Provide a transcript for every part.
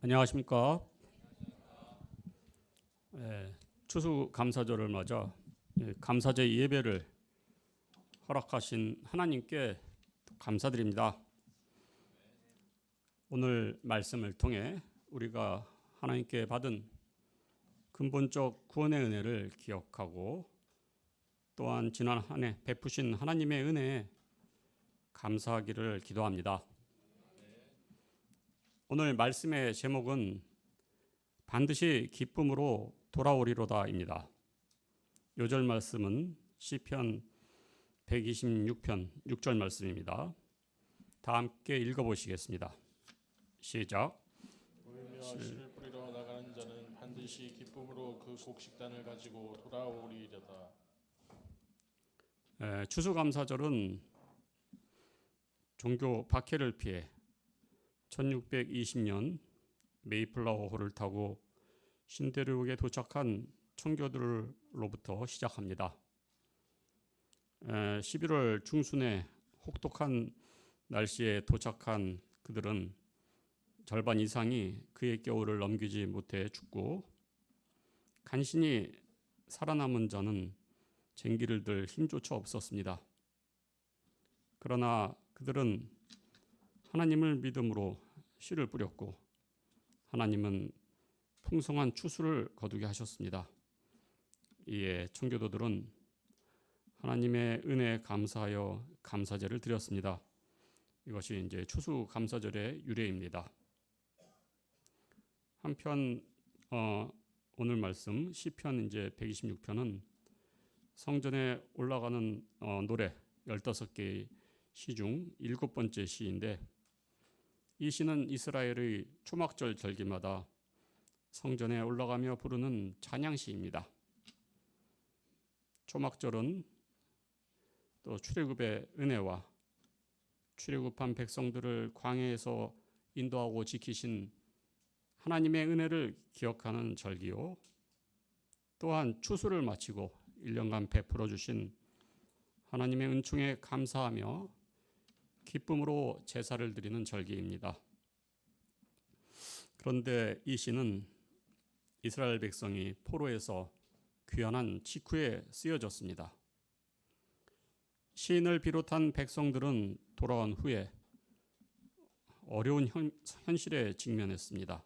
안녕하십니까? 추수감사절을 맞아 감사제 예배를 허락하신 하나님께 감사드립니다. 오늘 말씀을 통해 우리가 하나님께 받은 근본적 구원의 은혜를 기억하고 또한 지난 한 해 베푸신 하나님의 은혜에 감사하기를 기도합니다. 오늘 말씀의 제목은 반드시 기쁨으로 돌아오리로다입니다. 요절 말씀은 시편 126편 6절 말씀입니다. 다 함께 읽어보시겠습니다. 시작. 울며 씨를 뿌리러 나가는 자는 반드시 기쁨으로 그 곡식단을 가지고 돌아오리로다. 추수감사절은 종교 박해를 피해 1620년 메이플라워호를 타고 신대륙에 도착한 청교도로부터 시작합니다. 11월 중순에 혹독한 날씨에 도착한 그들은 절반 이상이 그의 겨울을 넘기지 못해 죽고 간신히 살아남은 자는 쟁기를 들 힘조차 없었습니다. 그러나 그들은 하나님을 믿음으로 씨를 뿌렸고 하나님은 풍성한 추수를 거두게 하셨습니다. 이에 청교도들은 하나님의 은혜에 감사하여 감사제를 드렸습니다. 이것이 이제 추수감사절의 유래입니다. 한편 오늘 말씀 시편 이제 126편은 성전에 올라가는 노래 15개의 시 중 7번째 시인데 이 시는 이스라엘의 초막절 절기마다 성전에 올라가며 부르는 찬양시입니다. 초막절은 또 출애굽의 은혜와 출애굽한 백성들을 광야에서 인도하고 지키신 하나님의 은혜를 기억하는 절기요. 또한 추수를 마치고 1년간 베풀어 주신 하나님의 은총에 감사하며 기쁨으로 제사를 드리는 절기입니다. 그런데 이 시는 이스라엘 백성이 포로에서 귀환한 직후에 쓰여졌습니다. 시인을 비롯한 백성들은 돌아온 후에 어려운 현실에 직면했습니다.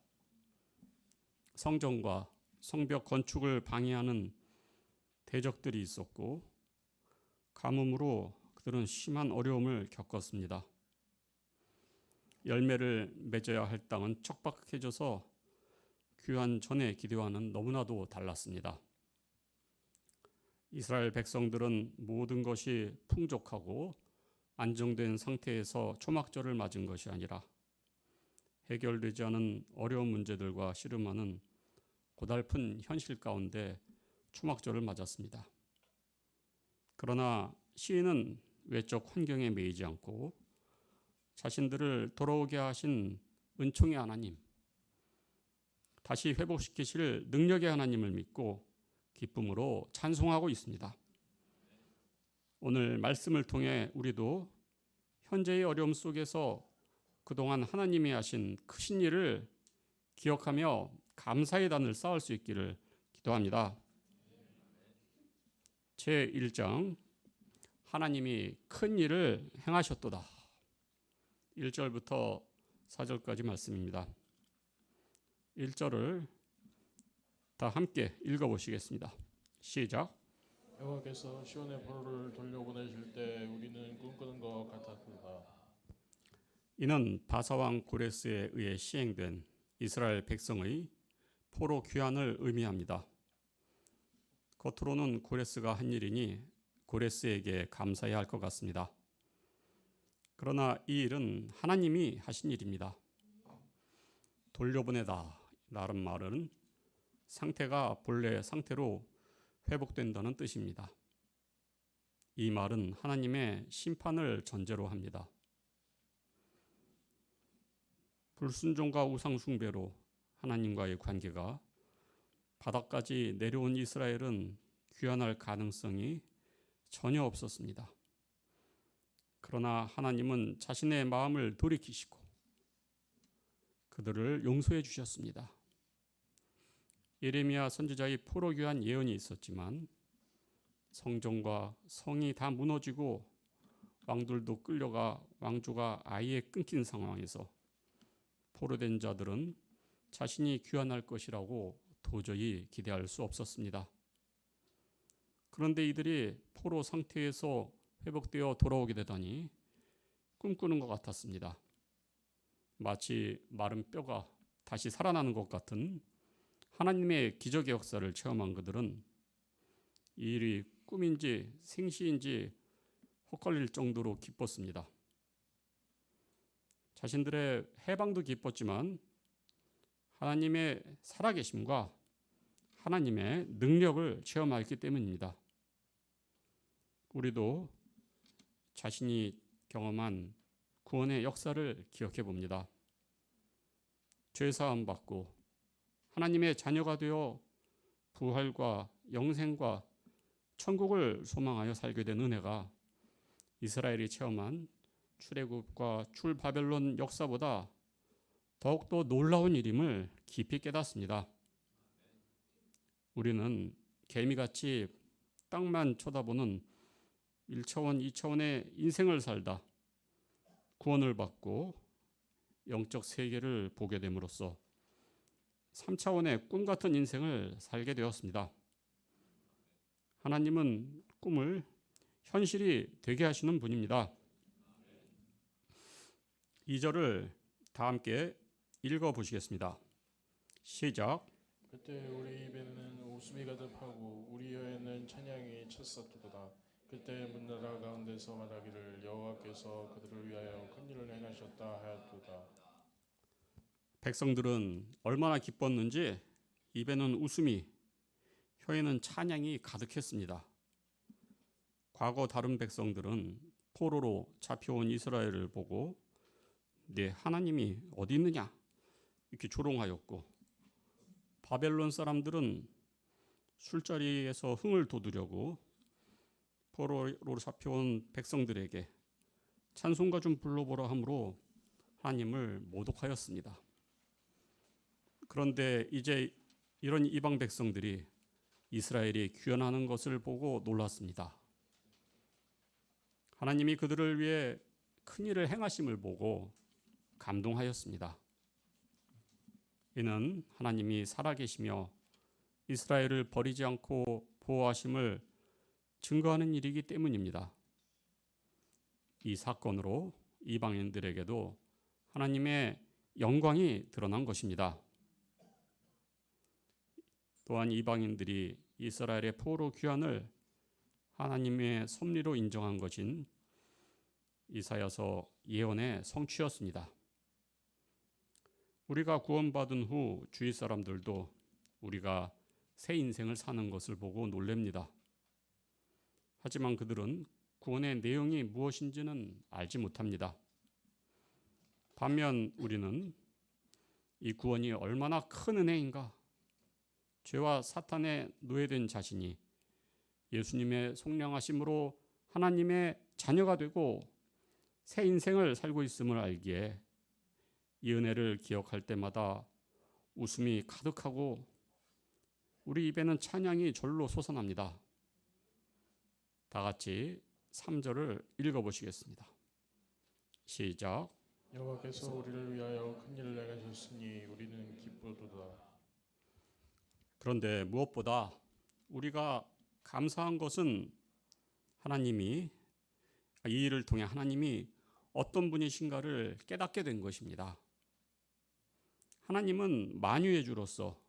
성전과 성벽 건축을 방해하는 대적들이 있었고 가뭄으로 그들은 심한 어려움을 겪었습니다. 열매를 맺어야 할 땅은 척박해져서 귀환 전의 기대와는 너무나도 달랐습니다. 이스라엘 백성들은 모든 것이 풍족하고 안정된 상태에서 초막절을 맞은 것이 아니라 해결되지 않은 어려운 문제들과 씨름하는 고달픈 현실 가운데 초막절을 맞았습니다. 그러나 시인은 외적 환경에 매이지 않고 자신들을 돌아오게 하신 은총의 하나님, 다시 회복시키실 능력의 하나님을 믿고 기쁨으로 찬송하고 있습니다. 오늘 말씀을 통해 우리도 현재의 어려움 속에서 그동안 하나님이 하신 크신 일을 기억하며 감사의 단을 쌓을 수 있기를 기도합니다. 제1장 하나님이 큰 일을 행하셨도다. 1절부터 4절까지 말씀입니다. 1절을 다 함께 읽어보시겠습니다. 시작. 여호와께서 시온의 포로를 돌려보내실 때 우리는 꿈꾸는 것 같았도다. 이는 바사왕 고레스에 의해 시행된 이스라엘 백성의 포로 귀환을 의미합니다. 겉으로는 고레스가 한 일이니 고레스에게 감사해야 할 것 같습니다. 그러나 이 일은 하나님이 하신 일입니다. 돌려보내다 라는 말은 상태가 본래 상태로 회복된다는 뜻입니다. 이 말은 하나님의 심판을 전제로 합니다. 불순종과 우상 숭배로 하나님과의 관계가 바닥까지 내려온 이스라엘은 귀환할 가능성이 전혀 없었습니다. 그러나 하나님은 자신의 마음을 돌이키시고 그들을 용서해 주셨습니다. 예레미야 선지자의 포로 귀환 예언이 있었지만 성전과 성이 다 무너지고 왕들도 끌려가 왕조가 아예 끊긴 상황에서 포로된 자들은 자신이 귀환할 것이라고 도저히 기대할 수 없었습니다. 그런데 이들이 포로 상태에서 회복되어 돌아오게 되다니 꿈꾸는 것 같았습니다. 마치 마른 뼈가 다시 살아나는 것 같은 하나님의 기적의 역사를 체험한 그들은 이 일이 꿈인지 생시인지 헛갈릴 정도로 기뻤습니다. 자신들의 해방도 기뻤지만 하나님의 살아계심과 하나님의 능력을 체험하였기 때문입니다. 우리도 자신이 경험한 구원의 역사를 기억해 봅니다. 죄사함 받고 하나님의 자녀가 되어 부활과 영생과 천국을 소망하여 살게 된 은혜가 이스라엘이 체험한 출애굽과 출바벨론 역사보다 더욱더 놀라운 일임을 깊이 깨닫습니다. 우리는 개미같이 땅만 쳐다보는 1차원, 2차원의 인생을 살다 구원을 받고 영적 세계를 보게 됨으로써 3차원의 꿈 같은 인생을 살게 되었습니다. 하나님은 꿈을 현실이 되게 하시는 분입니다. 2절을 다 함께 읽어보시겠습니다. 시작. 그때 우리 입에는 웃음이 가득하고 우리 혀에는 찬양이 찼었도다. 그때 문나라 가운데서 말하기를 여호와께서 그들을 위하여 큰 일을 행하셨다 하였도다. 백성들은 얼마나 기뻤는지 입에는 웃음이, 혀에는 찬양이 가득했습니다. 과거 다른 백성들은 포로로 잡혀온 이스라엘을 보고 네 하나님이 어디 있느냐 이렇게 조롱하였고, 바벨론 사람들은 술자리에서 흥을 돋우려고 포로로 잡혀온 백성들에게 찬송가 좀 불러보라 하므로 하나님을 모독하였습니다. 그런데 이제 이런 이방 백성들이 이스라엘이 귀환하는 것을 보고 놀랐습니다. 하나님이 그들을 위해 큰 일을 행하심을 보고 감동하였습니다. 이는 하나님이 살아계시며 이스라엘을 버리지 않고 보호하심을 증거하는 일이기 때문입니다. 이 사건으로 이방인들에게도 하나님의 영광이 드러난 것입니다. 또한 이방인들이 이스라엘의 포로 귀환을 하나님의 섭리로 인정한 것인 이사야서 예언의 성취였습니다. 우리가 구원받은 후 주위 사람들도 우리가 새 인생을 사는 것을 보고 놀랍니다. 하지만 그들은 구원의 내용이 무엇인지는 알지 못합니다. 반면 우리는 이 구원이 얼마나 큰 은혜인가, 죄와 사탄에 노예된 자신이 예수님의 속량하심으로 하나님의 자녀가 되고 새 인생을 살고 있음을 알기에 이 은혜를 기억할 때마다 웃음이 가득하고 우리 입에는 찬양이 절로 솟아납니다. 다 같이 3절을 읽어보시겠습니다. 시작. 여호와께서 우리를 위하여 큰 일을 행하셨으니 우리는 기쁘도다. 그런데 무엇보다 우리가 감사한 것은 하나님이 이 일을 통해 하나님이 어떤 분이신가를 깨닫게 된 것입니다. 하나님은 만유의 주로서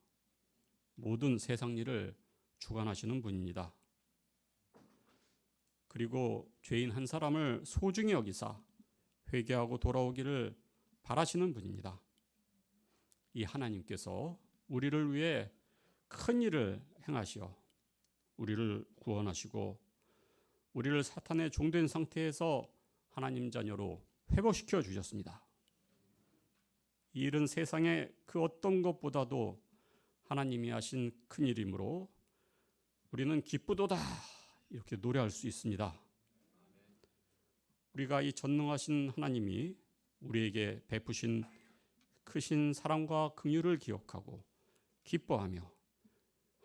모든 세상 일을 주관하시는 분입니다. 그리고 죄인 한 사람을 소중히 여기사 회개하고 돌아오기를 바라시는 분입니다. 이 하나님께서 우리를 위해 큰 일을 행하시어 우리를 구원하시고 우리를 사탄의 종된 상태에서 하나님 자녀로 회복시켜 주셨습니다. 이 일은 세상의 그 어떤 것보다도 하나님이 하신 큰 일이므로 우리는 기쁘도다 이렇게 노래할 수 있습니다. 우리가 이 전능하신 하나님이 우리에게 베푸신 크신 사랑과 긍휼을 기억하고 기뻐하며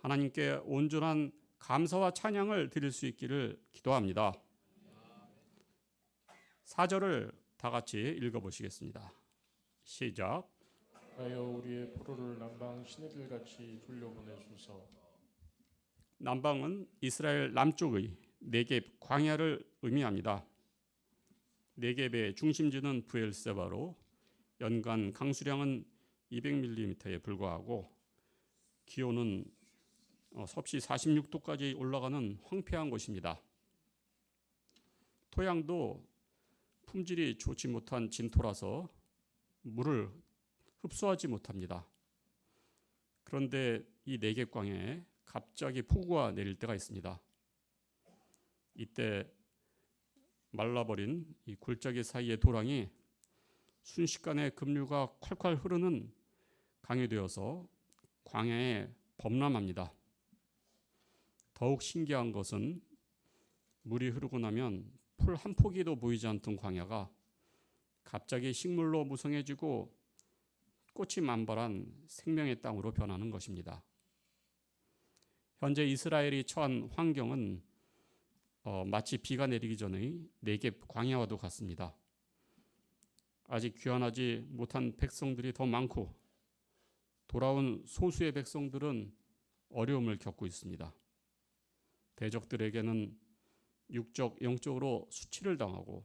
하나님께 온전한 감사와 찬양을 드릴 수 있기를 기도합니다. 4절을 다 같이 읽어보시겠습니다. 시작. 하여 우리의 포로를 남방 시내들 같이 돌려보내소서. 남방은 이스라엘 남쪽의 네겝 광야를 의미합니다. 네겝의 중심지는 브엘세바로 연간 강수량은 200mm에 불과하고 기온은 섭씨 46도까지 올라가는 황폐한 곳입니다. 토양도 품질이 좋지 못한 진토라서 물을 흡수하지 못합니다. 그런데 이 네겝 광야에 갑자기 폭우가 내릴 때가 있습니다. 이때 말라버린 이 골짜기 사이의 도랑이 순식간에 급류가 콸콸 흐르는 강이 되어서 광야에 범람합니다. 더욱 신기한 것은 물이 흐르고 나면 풀 한 포기도 보이지 않던 광야가 갑자기 식물로 무성해지고 꽃이 만발한 생명의 땅으로 변하는 것입니다. 현재 이스라엘이 처한 환경은 마치 비가 내리기 전의 네겝 광야와도 같습니다. 아직 귀환하지 못한 백성들이 더 많고 돌아온 소수의 백성들은 어려움을 겪고 있습니다. 대적들에게는 육적, 영적으로 수치를 당하고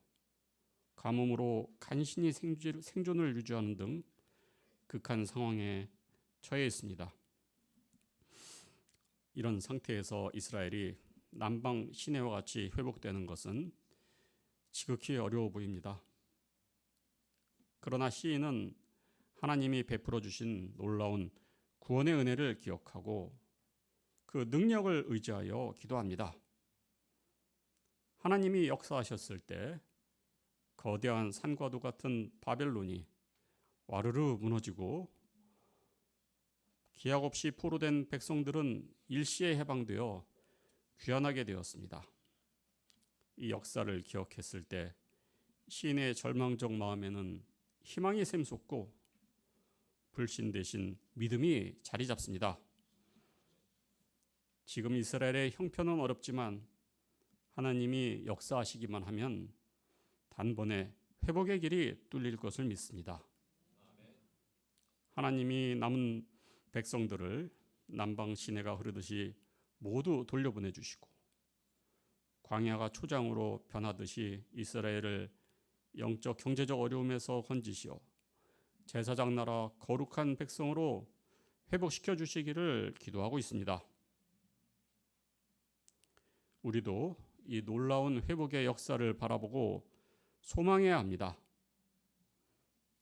가뭄으로 간신히 생존을 유지하는 등 극한 상황에 처해 있습니다. 이런 상태에서 이스라엘이 남방 시내와 같이 회복되는 것은 지극히 어려워 보입니다. 그러나 시인은 하나님이 베풀어 주신 놀라운 구원의 은혜를 기억하고 그 능력을 의지하여 기도합니다. 하나님이 역사하셨을 때 거대한 산과도 같은 바벨론이 와르르 무너지고 기약 없이 포로된 백성들은 일시에 해방되어 귀환하게 되었습니다. 이 역사를 기억했을 때 시인의 절망적 마음에는 희망이 샘솟고 불신 대신 믿음이 자리 잡습니다. 지금 이스라엘의 형편은 어렵지만 하나님이 역사하시기만 하면 단번에 회복의 길이 뚫릴 것을 믿습니다. 하나님이 남은 백성들을 남방 시내가 흐르듯이 모두 돌려보내주시고 광야가 초장으로 변하듯이 이스라엘을 영적 경제적 어려움에서 건지시어 제사장 나라 거룩한 백성으로 회복시켜 주시기를 기도하고 있습니다. 우리도 이 놀라운 회복의 역사를 바라보고 소망해야 합니다.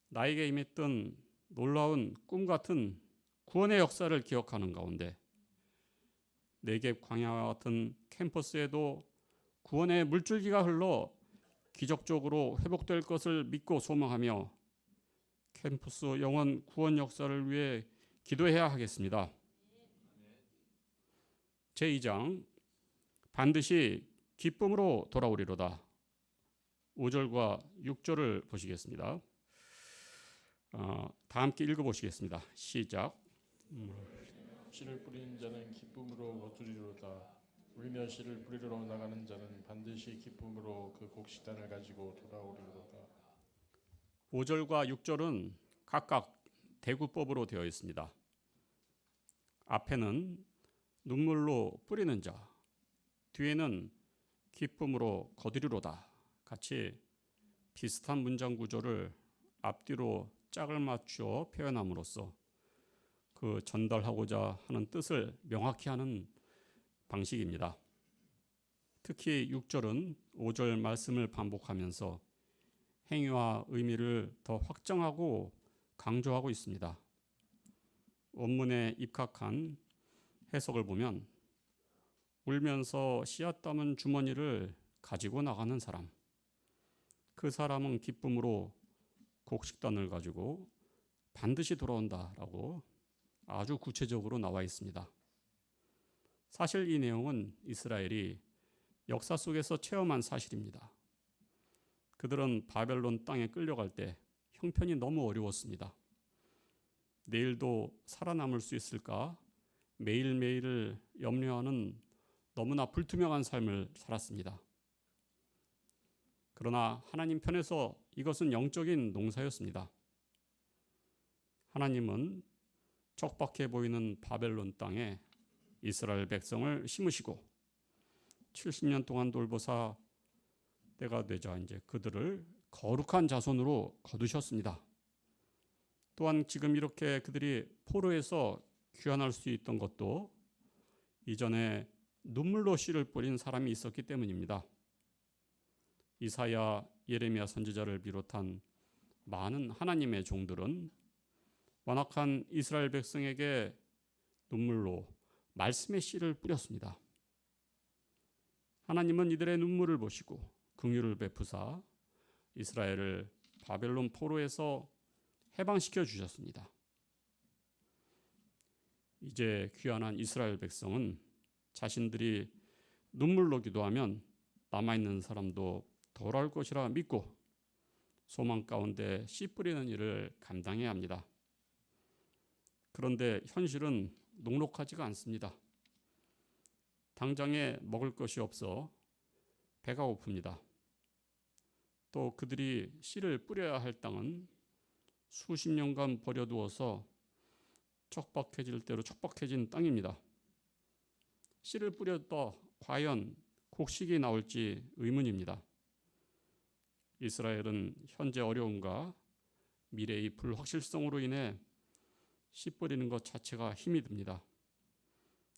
나에게 임했던 놀라운 꿈 같은 구원의 역사를 기억하는 가운데 네겝 광야와 같은 캠퍼스에도 구원의 물줄기가 흘러 기적적으로 회복될 것을 믿고 소망하며 캠퍼스 영원 구원 역사를 위해 기도해야 하겠습니다. 제2장 반드시 기쁨으로 돌아오리로다. 5절과 6절을 보시겠습니다. 다 함께 읽어보시겠습니다. 시작. 씨를 뿌리는 자는 기쁨으로 거두리로다. 울며 씨를 뿌리러 나가는 자는 반드시 기쁨으로 그 곡식단을 가지고 돌아오리로다. 5절과 6절은 각각 대구법으로 되어 있습니다. 앞에는 눈물로 뿌리는 자, 뒤에는 기쁨으로 거두리로다. 같이 비슷한 문장 구조를 앞뒤로 짝을 맞추어 표현함으로써 그 전달하고자 하는 뜻을 명확히 하는 방식입니다. 특히 6절은 5절 말씀을 반복하면서 행위와 의미를 더 확정하고 강조하고 있습니다. 원문에 입각한 해석을 보면 울면서 씨앗 담은 주머니를 가지고 나가는 사람, 그 사람은 기쁨으로 곡식단을 가지고 반드시 돌아온다라고 아주 구체적으로 나와 있습니다. 사실 이 내용은 이스라엘이 역사 속에서 체험한 사실입니다. 그들은 바벨론 땅에 끌려갈 때 형편이 너무 어려웠습니다. 내일도 살아남을 수 있을까 매일매일을 염려하는 너무나 불투명한 삶을 살았습니다. 그러나 하나님 편에서 이것은 영적인 농사였습니다. 하나님은 척박해 보이는 바벨론 땅에 이스라엘 백성을 심으시고 70년 동안 돌보사 때가 되자 이제 그들을 거룩한 자손으로 거두셨습니다. 또한 지금 이렇게 그들이 포로에서 귀환할 수 있던 것도 이전에 눈물로 씨를 뿌린 사람이 있었기 때문입니다. 이사야, 예레미야 선지자를 비롯한 많은 하나님의 종들은 완악한 이스라엘 백성에게 눈물로 말씀의 씨를 뿌렸습니다. 하나님은 이들의 눈물을 보시고 긍휼을 베푸사 이스라엘을 바벨론 포로에서 해방시켜 주셨습니다. 이제 귀환한 이스라엘 백성은 자신들이 눈물로 기도하면 남아있는 사람도 돌아올 것이라 믿고 소망 가운데 씨 뿌리는 일을 감당해야 합니다. 그런데 현실은 녹록하지가 않습니다. 당장에 먹을 것이 없어 배가 고픕니다. 또 그들이 씨를 뿌려야 할 땅은 수십 년간 버려두어서 척박해질 대로 척박해진 땅입니다. 씨를 뿌려도 과연 곡식이 나올지 의문입니다. 이스라엘은 현재 어려움과 미래의 불확실성으로 인해 씨 뿌리는 것 자체가 힘이 듭니다.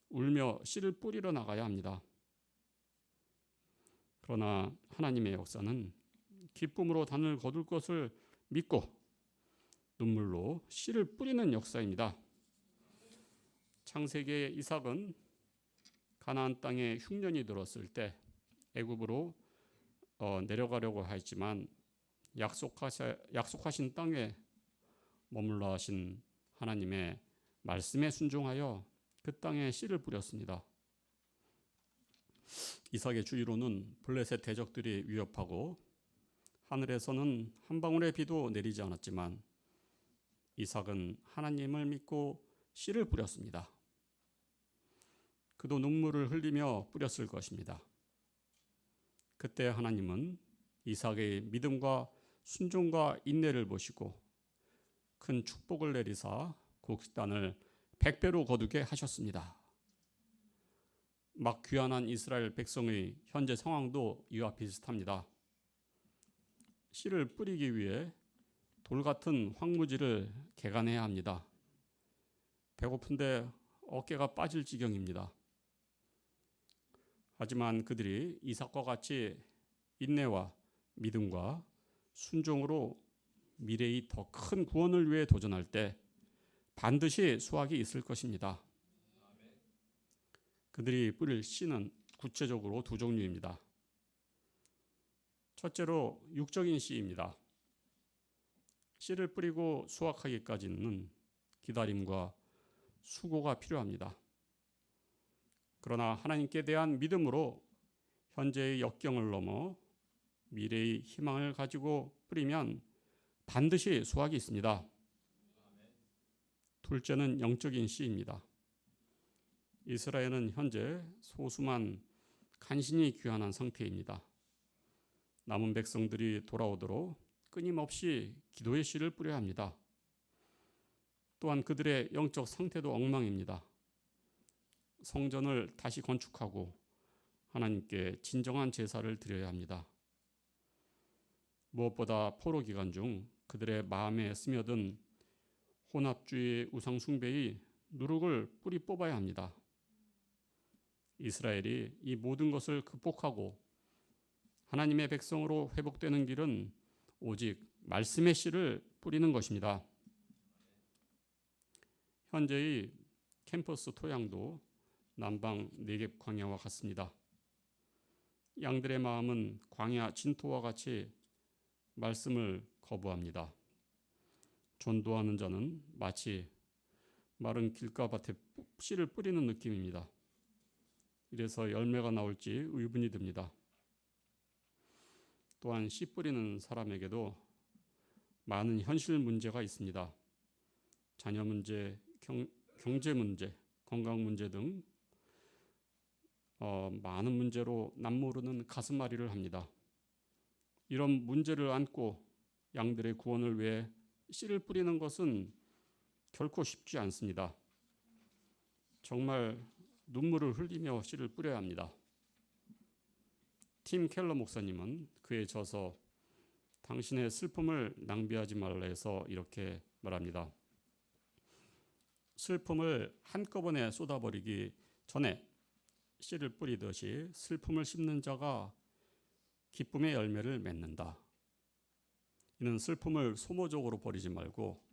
울며 씨를 뿌리러 나가야 합니다. 그러나 하나님의 역사는 기쁨으로 단을 거둘 것을 믿고 눈물로 씨를 뿌리는 역사입니다. 창세기의 이삭은 가나안 땅에 흉년이 들었을 때 애굽으로 내려가려고 했지만 약속하신 땅에 머물러 하신 하나님의 말씀에 순종하여 그 땅에 씨를 뿌렸습니다. 이삭의 주위로는 블레셋 대적들이 위협하고 하늘에서는 한 방울의 비도 내리지 않았지만 이삭은 하나님을 믿고 씨를 뿌렸습니다. 그도 눈물을 흘리며 뿌렸을 것입니다. 그때 하나님은 이삭의 믿음과 순종과 인내를 보시고 큰 축복을 내리사 곡식단을 100배로 거두게 하셨습니다. 막 귀환한 이스라엘 백성의 현재 상황도 이와 비슷합니다. 씨를 뿌리기 위해 돌 같은 황무지를 개간해야 합니다. 배고픈데 어깨가 빠질 지경입니다. 하지만 그들이 이삭과 같이 인내와 믿음과 순종으로 미래의 더 큰 구원을 위해 도전할 때 반드시 수확이 있을 것입니다. 그들이 뿌릴 씨는 구체적으로 두 종류입니다. 첫째로 육적인 씨입니다. 씨를 뿌리고 수확하기까지는 기다림과 수고가 필요합니다. 그러나 하나님께 대한 믿음으로 현재의 역경을 넘어 미래의 희망을 가지고 뿌리면 반드시 수확이 있습니다. 둘째는 영적인 씨입니다. 이스라엘은 현재 소수만 간신히 귀환한 상태입니다. 남은 백성들이 돌아오도록 끊임없이 기도의 씨를 뿌려야 합니다. 또한 그들의 영적 상태도 엉망입니다. 성전을 다시 건축하고 하나님께 진정한 제사를 드려야 합니다. 무엇보다 포로 기간 중 그들의 마음에 스며든 혼합주의 우상 숭배의 누룩을 뿌리 뽑아야 합니다. 이스라엘이 이 모든 것을 극복하고 하나님의 백성으로 회복되는 길은 오직 말씀의 씨를 뿌리는 것입니다. 현재의 캠퍼스 토양도 남방 네겝 광야와 같습니다. 양들의 마음은 광야 진토와 같이 말씀을 거부합니다. 전도하는 자는 마치 마른 길가밭에 씨를 뿌리는 느낌입니다. 이래서 열매가 나올지 의문이 듭니다. 또한 씨 뿌리는 사람에게도 많은 현실 문제가 있습니다. 자녀 문제, 경제 문제, 건강 문제 등 많은 문제로 남모르는 가슴앓이를 합니다. 이런 문제를 안고 양들의 구원을 위해 씨를 뿌리는 것은 결코 쉽지 않습니다. 정말 눈물을 흘리며 씨를 뿌려야 합니다. 팀 켈러 목사님은 그에 져서 당신의 슬픔을 낭비하지 말라 해서 이렇게 말합니다. 슬픔을 한꺼번에 쏟아버리기 전에 씨를 뿌리듯이 슬픔을 씹는 자가 기쁨의 열매를 맺는다. 이는 슬픔을 소모적으로 버리지 말고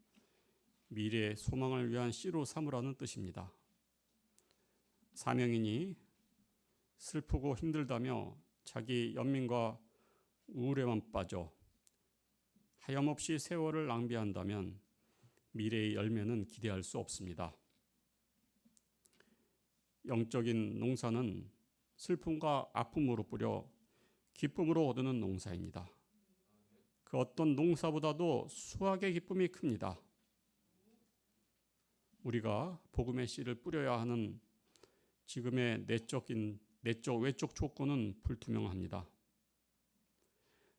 미래의 소망을 위한 씨로 삼으라는 뜻입니다. 사명인이 슬프고 힘들다며 자기 연민과 우울에만 빠져 하염없이 세월을 낭비한다면 미래의 열매는 기대할 수 없습니다. 영적인 농사는 슬픔과 아픔으로 뿌려 기쁨으로 얻는 농사입니다. 그 어떤 농사보다도 수확의 기쁨이 큽니다. 우리가 복음의 씨를 뿌려야 하는 지금의 내적 외적 조건은 불투명합니다.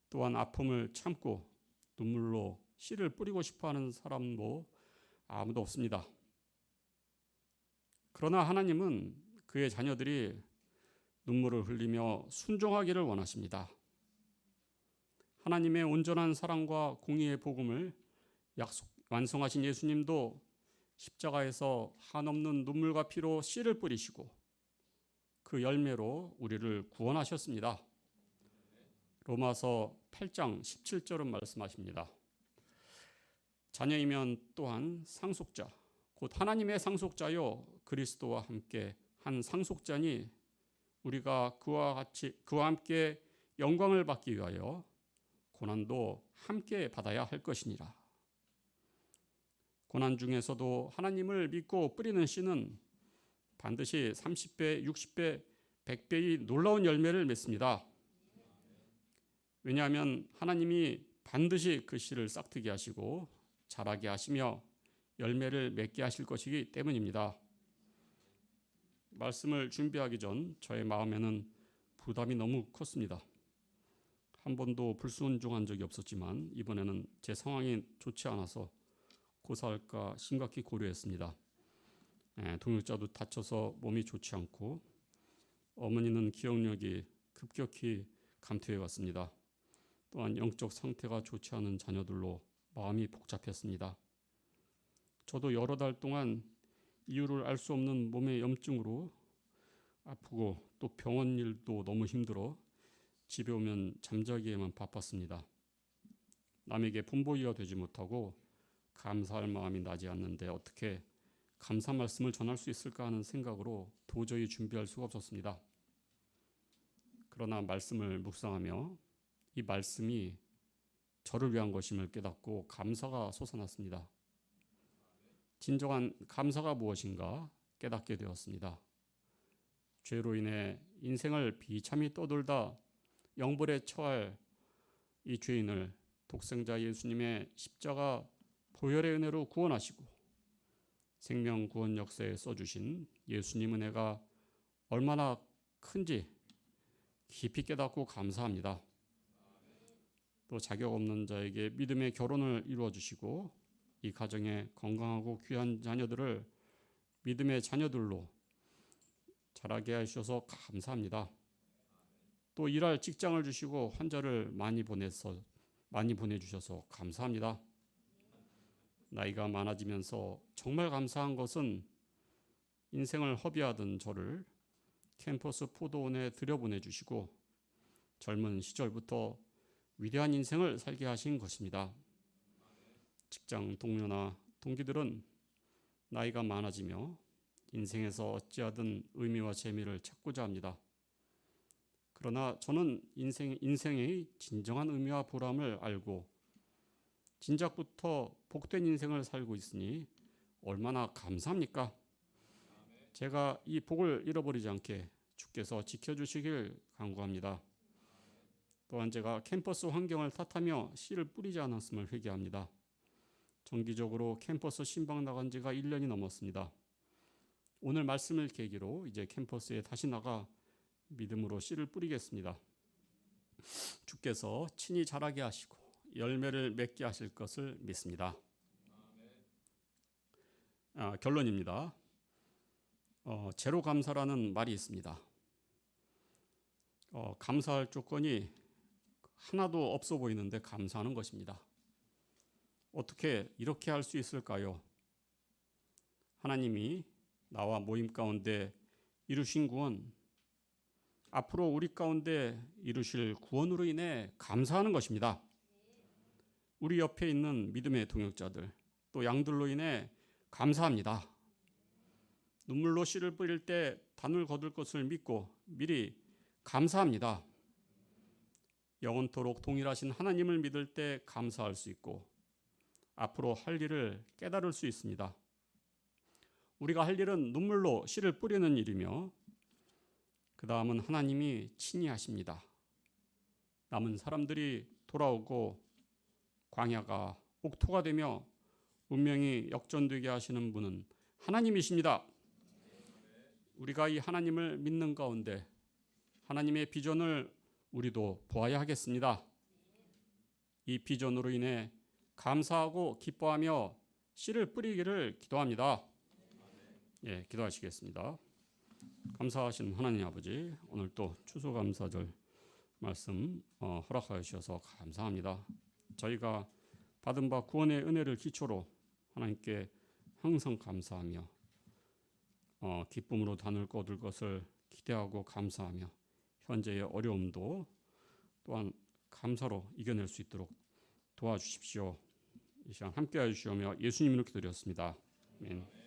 또한 아픔을 참고 눈물로 씨를 뿌리고 싶어하는 사람도 아무도 없습니다. 그러나 하나님은 그의 자녀들이 눈물을 흘리며 순종하기를 원하십니다. 하나님의 온전한 사랑과 공의의 복음을 완성하신 예수님도 십자가에서 한없는 눈물과 피로 씨를 뿌리시고 그 열매로 우리를 구원하셨습니다. 로마서 8장 17절은 말씀하십니다. 자녀이면 또한 상속자, 곧 하나님의 상속자요 그리스도와 함께 한 상속자니 우리가 그와 함께 영광을 받기 위하여 고난도 함께 받아야 할 것이니라. 고난 중에서도 하나님을 믿고 뿌리는 씨는 반드시 30배, 60배, 100배의 놀라운 열매를 맺습니다. 왜냐하면 하나님이 반드시 그 씨를 싹트게 하시고 자라게 하시며 열매를 맺게 하실 것이기 때문입니다. 말씀을 준비하기 전 저의 마음에는 부담이 너무 컸습니다. 한 번도 불순종한 적이 없었지만 이번에는 제 상황이 좋지 않아서 고사할까 심각히 고려했습니다. 동역자도 다쳐서 몸이 좋지 않고 어머니는 기억력이 급격히 감퇴해 왔습니다. 또한 영적 상태가 좋지 않은 자녀들로 마음이 복잡했습니다. 저도 여러 달 동안 이유를 알 수 없는 몸의 염증으로 아프고 또 병원 일도 너무 힘들어 집에 오면 잠자기에만 바빴습니다. 남에게 본보기가 되지 못하고 감사할 마음이 나지 않는데 어떻게 감사 말씀을 전할 수 있을까 하는 생각으로 도저히 준비할 수가 없었습니다. 그러나 말씀을 묵상하며 이 말씀이 저를 위한 것임을 깨닫고 감사가 솟아났습니다. 진정한 감사가 무엇인가 깨닫게 되었습니다. 죄로 인해 인생을 비참히 떠돌다 영벌에 처할 이 죄인을 독생자 예수님의 십자가 보혈의 은혜로 구원하시고 생명 구원 역사에 써주신 예수님 은혜가 얼마나 큰지 깊이 깨닫고 감사합니다. 또 자격 없는 자에게 믿음의 결혼을 이루어 주시고 이 가정에 건강하고 귀한 자녀들을 믿음의 자녀들로 자라게 하셔서 감사합니다. 또 일할 직장을 주시고 환자를 많이 보내주셔서 감사합니다. 나이가 많아지면서 정말 감사한 것은 인생을 허비하던 저를 캠퍼스 포도원에 들여보내주시고 젊은 시절부터 위대한 인생을 살게 하신 것입니다. 직장 동료나 동기들은 나이가 많아지며 인생에서 어찌하든 의미와 재미를 찾고자 합니다. 그러나 저는 인생의 진정한 의미와 보람을 알고 진작부터 복된 인생을 살고 있으니 얼마나 감사합니까? 제가 이 복을 잃어버리지 않게 주께서 지켜주시길 간구합니다. 또한 제가 캠퍼스 환경을 탓하며 씨를 뿌리지 않았음을 회개합니다. 정기적으로 캠퍼스 신방 나간 지가 1년이 넘었습니다. 오늘 말씀을 계기로 이제 캠퍼스에 다시 나가 믿음으로 씨를 뿌리겠습니다. 주께서 친히 자라게 하시고 열매를 맺게 하실 것을 믿습니다. 결론입니다. 제로 감사라는 말이 있습니다. 감사할 조건이 하나도 없어 보이는데 감사하는 것입니다. 어떻게 이렇게 할 수 있을까요? 하나님이 나와 모임 가운데 이루신 구원, 앞으로 우리 가운데 이루실 구원으로 인해 감사하는 것입니다. 우리 옆에 있는 믿음의 동역자들, 또 양들로 인해 감사합니다. 눈물로 씨를 뿌릴 때 단을 거둘 것을 믿고 미리 감사합니다. 영원토록 동일하신 하나님을 믿을 때 감사할 수 있고 앞으로 할 일을 깨달을 수 있습니다. 우리가 할 일은 눈물로 씨를 뿌리는 일이며 그 다음은 하나님이 친히 하십니다. 남은 사람들이 돌아오고 광야가 옥토가 되며 운명이 역전되게 하시는 분은 하나님이십니다. 우리가 이 하나님을 믿는 가운데 하나님의 비전을 우리도 보아야 하겠습니다. 이 비전으로 인해 감사하고 기뻐하며 씨를 뿌리기를 기도합니다. 예, 기도하시겠습니다. 감사하신 하나님 아버지, 오늘 또 추수감사절 말씀 허락하여 주셔서 감사합니다. 저희가 받은 바 구원의 은혜를 기초로 하나님께 항상 감사하며 기쁨으로 단을 거둘 것을 기대하고 감사하며 현재의 어려움도 또한 감사로 이겨낼 수 있도록 도와주십시오. 이 시간 함께해 주시오며 예수님 이름으로 기도드렸습니다. 아멘.